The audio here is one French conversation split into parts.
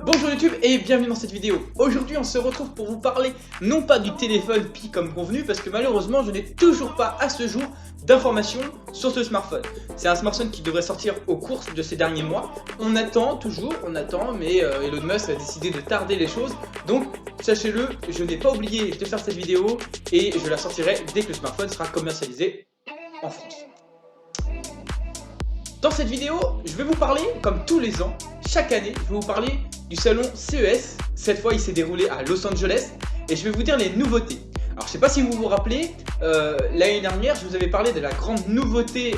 Bonjour YouTube et bienvenue dans cette vidéo. Aujourd'hui on se retrouve pour vous parler non pas du téléphone Pi comme convenu, parce que malheureusement je n'ai toujours pas à ce jour d'informations sur ce smartphone. C'est un smartphone qui devrait sortir au cours de ces derniers mois. On attend toujours, mais Elon Musk a décidé de tarder les choses. Donc sachez-le, je n'ai pas oublié de faire cette vidéo et je la sortirai dès que le smartphone sera commercialisé en France. Dans cette vidéo, je vais vous parler, comme tous les ans, chaque année, je vais vous parler du salon CES. Cette fois, il s'est déroulé à Los Angeles et je vais vous dire les nouveautés. Alors, je ne sais pas si vous vous rappelez, l'année dernière, je vous avais parlé de la grande nouveauté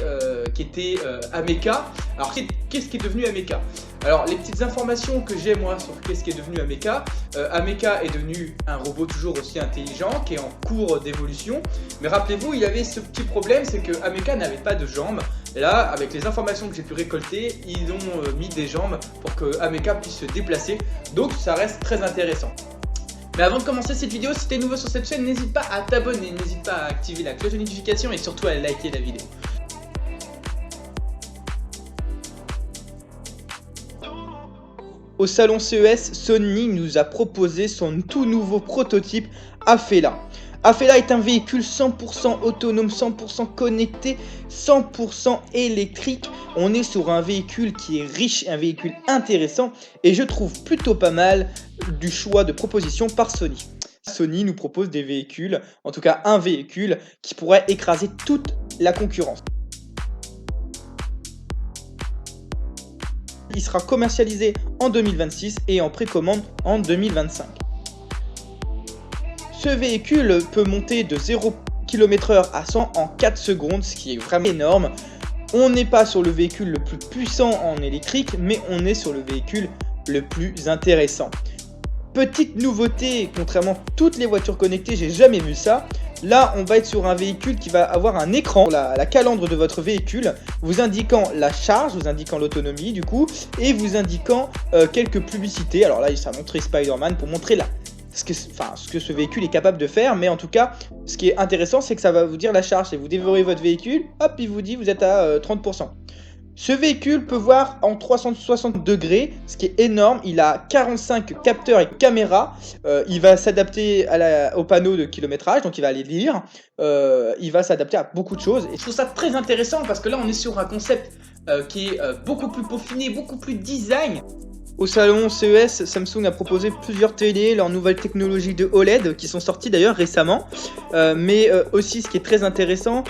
qui était Ameca. Alors, qu'est-ce qui est devenu Ameca? Alors, les petites informations que j'ai moi sur qu'est-ce qui est devenu Ameca. Ameca est devenu un robot toujours aussi intelligent qui est en cours d'évolution. Mais rappelez-vous, il y avait ce petit problème, c'est que Ameca n'avait pas de jambes. Et là, avec les informations que j'ai pu récolter, ils ont mis des jambes pour que Ameca puisse se déplacer. Donc, ça reste très intéressant. Mais avant de commencer cette vidéo, si tu es nouveau sur cette chaîne, n'hésite pas à t'abonner, n'hésite pas à activer la cloche de notification et surtout à liker la vidéo. Au salon CES, Sony nous a proposé son tout nouveau prototype Afeela. Afeela est un véhicule 100% autonome, 100% connecté, 100% électrique. On est sur un véhicule qui est riche, un véhicule intéressant et je trouve plutôt pas mal du choix de proposition par Sony. Sony nous propose des véhicules, en tout cas un véhicule qui pourrait écraser toute la concurrence. Il sera commercialisé en 2026 et en précommande en 2025. Ce véhicule peut monter de 0 km/h à 100 en 4 secondes, ce qui est vraiment énorme. On n'est pas sur le véhicule le plus puissant en électrique, mais on est sur le véhicule le plus intéressant. Petite nouveauté, contrairement à toutes les voitures connectées, j'ai jamais vu ça. Là, on va être sur un véhicule qui va avoir un écran, la calandre de votre véhicule, vous indiquant la charge, vous indiquant l'autonomie du coup, et vous indiquant quelques publicités. Alors là, ça a montré Spider-Man pour montrer ce que ce véhicule est capable de faire, mais en tout cas, ce qui est intéressant, c'est que ça va vous dire la charge. Et vous dévorez votre véhicule, hop, il vous dit vous êtes à 30%. Ce véhicule peut voir en 360 degrés, ce qui est énorme. Il a 45 capteurs et caméras. Il va s'adapter au panneau de kilométrage, donc il va les lire. Il va s'adapter à beaucoup de choses. Et je trouve ça très intéressant parce que là, on est sur un concept qui est beaucoup plus peaufiné, beaucoup plus design. Au salon CES, Samsung a proposé plusieurs télés, leurs nouvelles technologies de OLED qui sont sorties d'ailleurs récemment. Mais aussi, ce qui est très intéressant,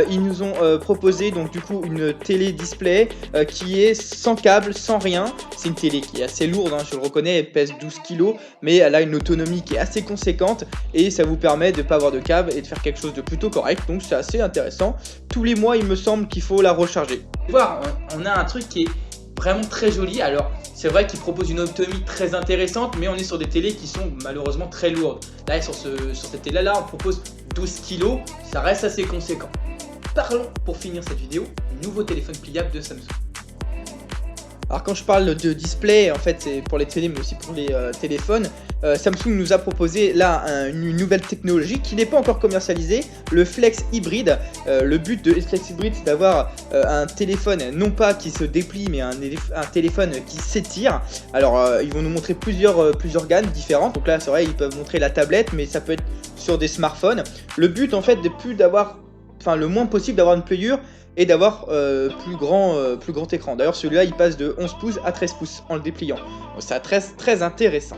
ils nous ont proposé donc du coup une télé display qui est sans câble, sans rien. C'est une télé qui est assez lourde, hein, je le reconnais, elle pèse 12 kg, mais elle a une autonomie qui est assez conséquente et ça vous permet de ne pas avoir de câble et de faire quelque chose de plutôt correct. Donc c'est assez intéressant. Tous les mois, il me semble qu'il faut la recharger. Voir, on a un truc qui est vraiment très joli. Alors c'est vrai qu'il propose une autonomie très intéressante, mais on est sur des télés qui sont malheureusement très lourdes. Là sur cette télé là on propose 12 kg, ça reste assez conséquent. Parlons pour finir cette vidéo du nouveau téléphone pliable de Samsung. Alors quand je parle de display, en fait c'est pour les télés mais aussi pour les téléphones, Samsung nous a proposé là une nouvelle technologie qui n'est pas encore commercialisée, le Flex Hybrid. Le but de Flex Hybrid, c'est d'avoir un téléphone non pas qui se déplie mais un téléphone qui s'étire. Alors ils vont nous montrer plusieurs gammes différentes, donc là c'est vrai ils peuvent montrer la tablette mais ça peut être sur des smartphones. Le but en fait le moins possible d'avoir une pliure et d'avoir plus grand écran. D'ailleurs celui-là il passe de 11 pouces à 13 pouces en le dépliant. Donc c'est très intéressant.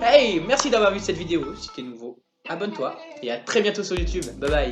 Hey, merci d'avoir vu cette vidéo. Si t'es nouveau, abonne-toi et à très bientôt sur YouTube. Bye bye.